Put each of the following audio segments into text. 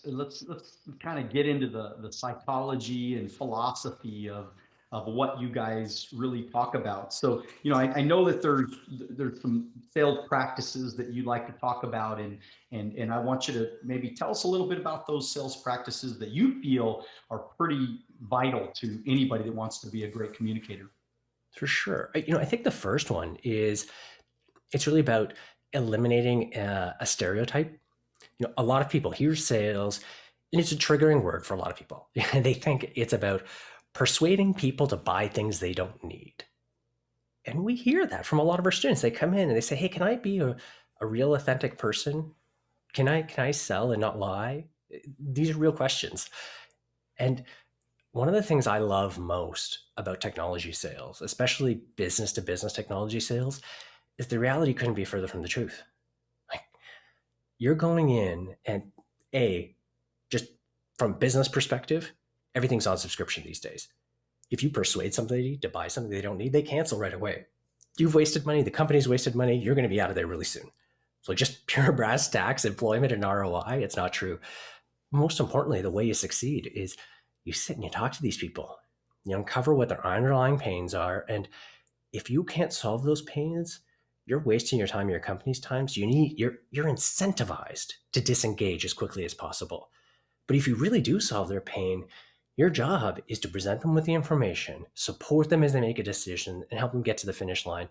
let's kind of get into the psychology and philosophy of what you guys really talk about. So, I know that there's some sales practices that you like to talk about, and I want you to maybe tell us a little bit about those sales practices that you feel are pretty vital to anybody that wants to be a great communicator. For sure. I think the first one is it's really about eliminating a stereotype. A lot of people hear sales, and it's a triggering word for a lot of people. They think it's about persuading people to buy things they don't need. And we hear that from a lot of our students. They come in and they say, "Hey, can I be a real authentic person? Can I sell and not lie?" These are real questions. And one of the things I love most about technology sales, especially business to business technology sales, is the reality couldn't be further from the truth. Like, you're going in and a just from business perspective, everything's on subscription these days. If you persuade somebody to buy something they don't need, they cancel right away. You've wasted money, the company's wasted money, you're going to be out of there really soon. So just pure brass tacks, employment and ROI, it's not true. Most importantly, the way you succeed is you sit and you talk to these people. You uncover what their underlying pains are, and if you can't solve those pains, you're wasting your time, your company's time. So you're incentivized to disengage as quickly as possible. But if you really do solve their pain, your job is to present them with the information, support them as they make a decision, and help them get to the finish line.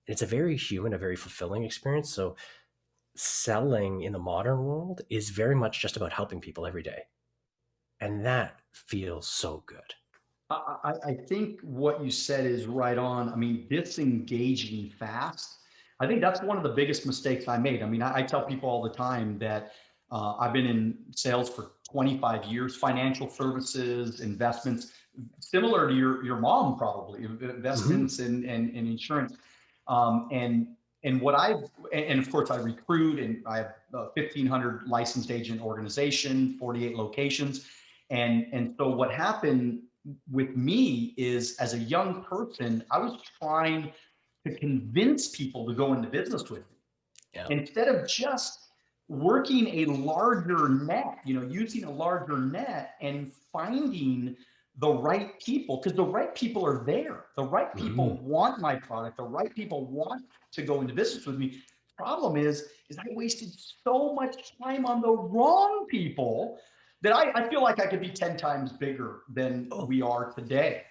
And it's a very human, a very fulfilling experience. So selling in the modern world is very much just about helping people every day. And that feels so good. I think what you said is right on. I mean, disengaging fast. I think that's one of the biggest mistakes I made. I mean, I tell people all the time that I've been in sales for 25 years, financial services, investments, similar to your mom, probably Mm-hmm. investments and insurance. And what and of course I recruit, and I have a 1,500 licensed agent organization, 48 locations. And so what happened with me is, as a young person, I was trying to convince people to go into business with me Yeah. instead of just working a larger net, using a larger net and finding the right people, because the right people are there. The right Mm-hmm. people want my product. The right people want to go into business with me. Problem is I wasted so much time on the wrong people that I feel like I could be 10 times bigger than Oh, we are today.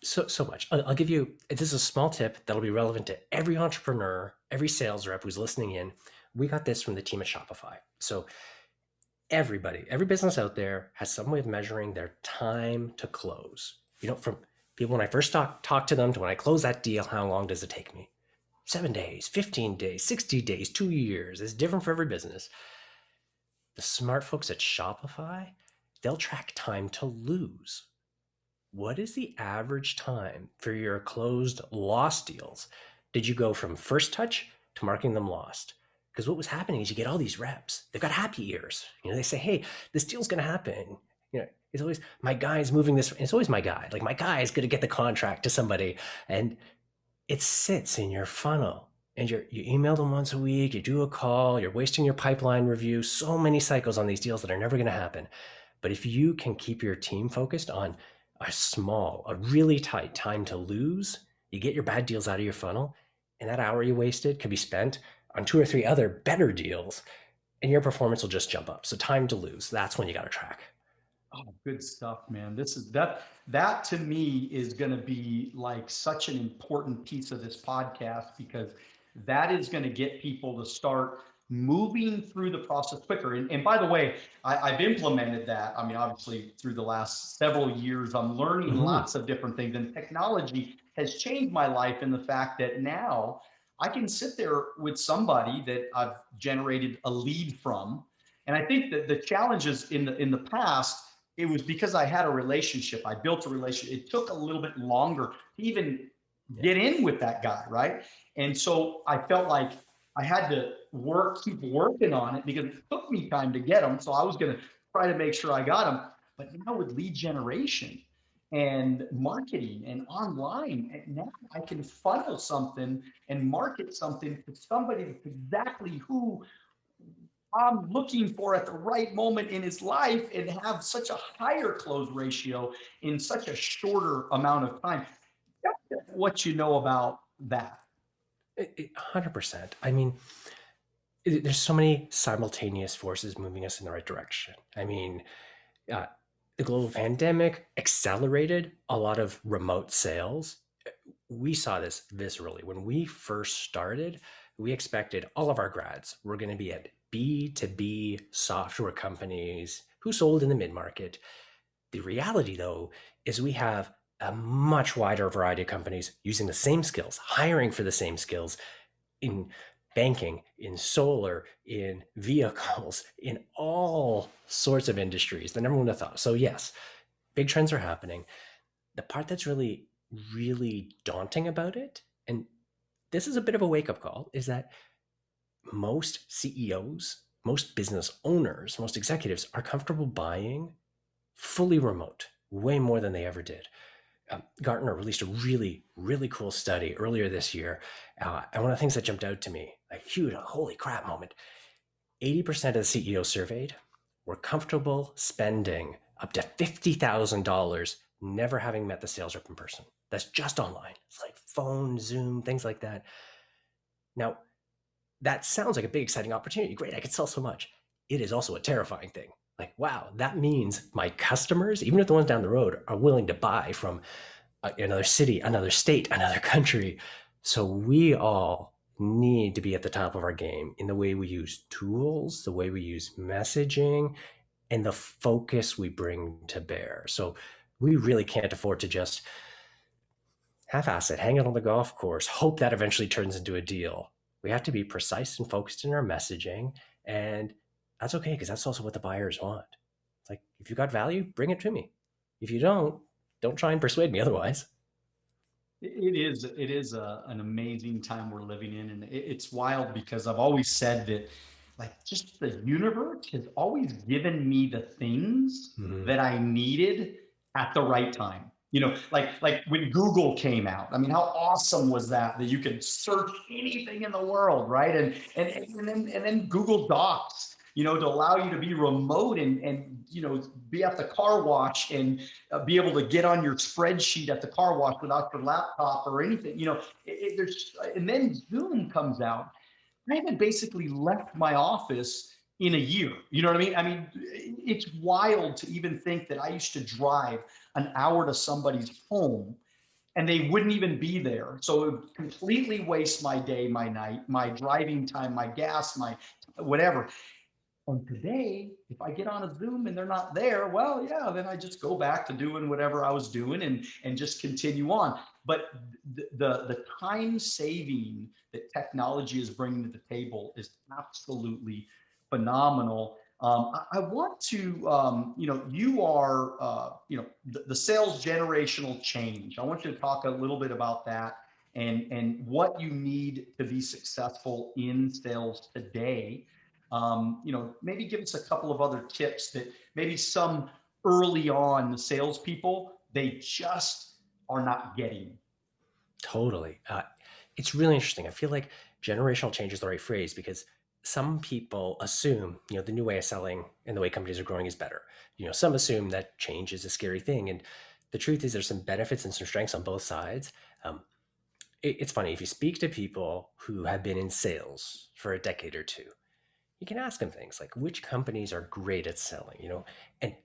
so much. I'll give you this is a small tip that'll be relevant to every entrepreneur, every sales rep who's listening in. We got this from the team at Shopify. So every business out there has some way of measuring their time to close. From people when I first talk to them to when I close that deal, how long does it take me? 7 days, 15 days, 60 days, 2 years. It's different for every business. The smart folks at Shopify, they'll track time to lose. What is the average time for your closed lost deals? Did you go from first touch to marking them lost? Because what was happening is you get all these reps. They've got happy ears. They say, "Hey, this deal's going to happen." It's always my guy's moving this. It's always my guy. Like my guy is going to get the contract to somebody, and it sits in your funnel. And you email them once a week. You do a call. You're wasting your pipeline review. So many cycles on these deals that are never going to happen. But if you can keep your team focused on a really tight time to lose, you get your bad deals out of your funnel, and that hour you wasted could be spent on two or three other better deals, and your performance will just jump up. So time to lose, that's when you got to track. Oh, good stuff, man. That to me is going to be like such an important piece of this podcast, because that is going to get people to start moving through the process quicker. And by the way, I've implemented that. I mean, obviously, through the last several years, I'm learning Mm-hmm. lots of different things, and technology has changed my life in the fact that now I can sit there with somebody that I've generated a lead from. And I think that the challenges in the past, it was because I had a relationship. I built a relationship. It took a little bit longer to even Yeah. get in with that guy, right? And so I felt like I had to keep working on it, because it took me time to get them. So I was going to try to make sure I got them. But now with lead generation and marketing and online, and now I can funnel something and market something to somebody that's exactly who I'm looking for at the right moment in his life and have such a higher close ratio in such a shorter amount of time. What you know about that? 100%. I mean, there's so many simultaneous forces moving us in the right direction. I mean, uh, the global pandemic accelerated a lot of remote sales. We saw this viscerally. When we first started, we expected all of our grads were going to be at B2B software companies who sold in the mid market. The reality, though, is we have a much wider variety of companies using the same skills, hiring for the same skills in banking, in solar, in vehicles, in all sorts of industries that everyone would have thought. So, yes, big trends are happening. The part that's really, really daunting about it, and this is a bit of a wake up call, is that most CEOs, most business owners, most executives are comfortable buying fully remote, way more than they ever did. Gartner released a really, really cool study earlier this year. And one of the things that jumped out to me, a huge, holy crap moment, 80% of the CEOs surveyed were comfortable spending up to $50,000 never having met the sales rep in person. That's just online. It's like phone, Zoom, things like that. Now, that sounds like a big, exciting opportunity. Great, I could sell so much. It is also a terrifying thing. Like, wow, that means my customers, even if the ones down the road, are willing to buy from another city, another state, another country. So we all need to be at the top of our game in the way we use tools, the way we use messaging, and the focus we bring to bear. So we really can't afford to just half-ass it, hang it on the golf course, hope that eventually turns into a deal. We have to be precise and focused in our messaging, and that's okay because that's also what the buyers want. It's like, if you got value, bring it to me. If you don't try and persuade me otherwise. It is an amazing time we're living in, and it's wild because I've always said that, like, just the universe has always given me the things Mm-hmm. that I needed at the right time. Like when Google came out. I mean, how awesome was that? That you could search anything in the world, right? And then Google Docs, to allow you to be remote and be at the car wash and be able to get on your spreadsheet at the car wash without your laptop or anything. And then Zoom comes out. I haven't basically left my office in a year. You know what I mean? I mean, it's wild to even think that I used to drive an hour to somebody's home and they wouldn't even be there. So it would completely waste my day, my night, my driving time, my gas, my whatever. And today, if I get on a Zoom and they're not there, well, yeah, then I just go back to doing whatever I was doing and just continue on. But the time saving that technology is bringing to the table is absolutely phenomenal. I want to, you are, the sales generational change. I want you to talk a little bit about that and what you need to be successful in sales today. Maybe give us a couple of other tips that maybe some early on salespeople, they just are not getting. Totally. It's really interesting. I feel like generational change is the right phrase because some people assume, the new way of selling and the way companies are growing is better. Some assume that change is a scary thing. And the truth is there's some benefits and some strengths on both sides. Um, it's funny, if you speak to people who have been in sales for a decade or two, you can ask them things like which companies are great at selling, and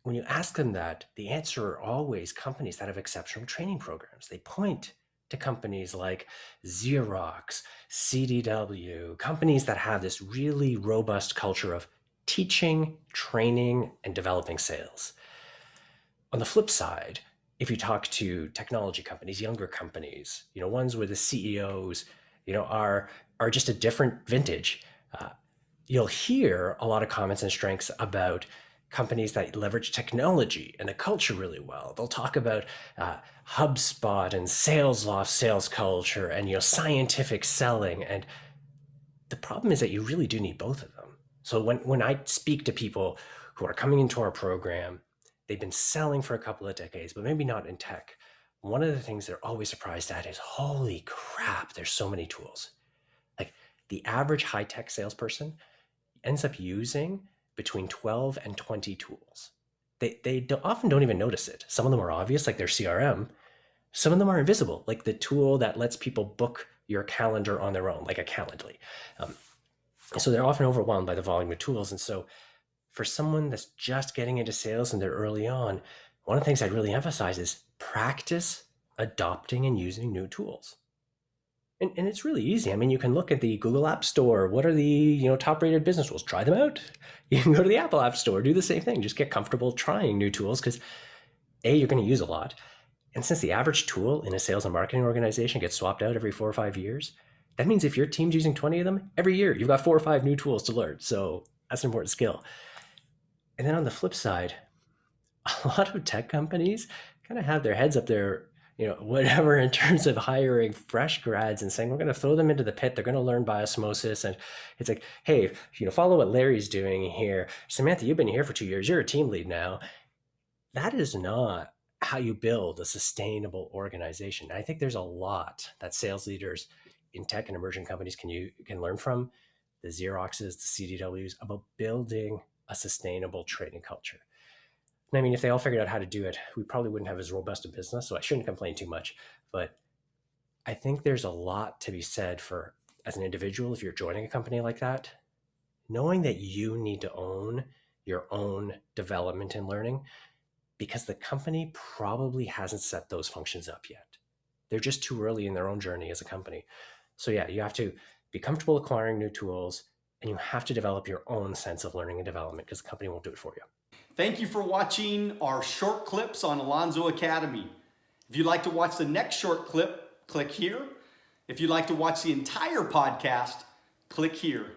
when you ask them that, the answer are always companies that have exceptional training programs. They point to companies like Xerox, CDW, companies that have this really robust culture of teaching, training, and developing sales. On the flip side, if you talk to technology companies, younger companies, ones where the CEOs, are just a different vintage, uh, you'll hear a lot of comments and strengths about companies that leverage technology and the culture really well. They'll talk about HubSpot and SalesLoft sales culture and scientific selling. And the problem is that you really do need both of them. So when I speak to people who are coming into our program, they've been selling for a couple of decades, but maybe not in tech. One of the things they're always surprised at is, holy crap, there's so many tools. Like the average high-tech salesperson, ends up using between 12 and 20 tools. They often don't even notice it. Some of them are obvious, like their CRM. Some of them are invisible, like the tool that lets people book your calendar on their own, like a Calendly. Um, so they're often overwhelmed by the volume of tools. And so for someone that's just getting into sales and they're early on, one of the things I'd really emphasize is practice adopting and using new tools. And it's really easy. I mean, you can look at the Google App Store. What are the top rated business tools? Try them out. You can go to the Apple App Store, do the same thing. Just get comfortable trying new tools because you're going to use a lot. And since the average tool in a sales and marketing organization gets swapped out every 4 or 5 years, that means if your team's using 20 of them, every year you've got 4 or 5 new tools to learn. So that's an important skill. And then on the flip side, a lot of tech companies kind of have their heads up there, whatever, in terms of hiring fresh grads and saying, we're going to throw them into the pit. They're going to learn by osmosis. And it's like, hey, follow what Larry's doing here. Samantha, you've been here for 2 years. You're a team lead now. That is not how you build a sustainable organization. And I think there's a lot that sales leaders in tech and emerging companies can learn from the Xeroxes, the CDWs, about building a sustainable trading culture. I mean, if they all figured out how to do it, we probably wouldn't have as robust a business. So I shouldn't complain too much. But I think there's a lot to be said for, as an individual, if you're joining a company like that, knowing that you need to own your own development and learning, because the company probably hasn't set those functions up yet. They're just too early in their own journey as a company. So yeah, you have to be comfortable acquiring new tools, and you have to develop your own sense of learning and development because the company won't do it for you. Thank you for watching our short clips on Alonzo Academy. If you'd like to watch the next short clip, click here. If you'd like to watch the entire podcast, click here.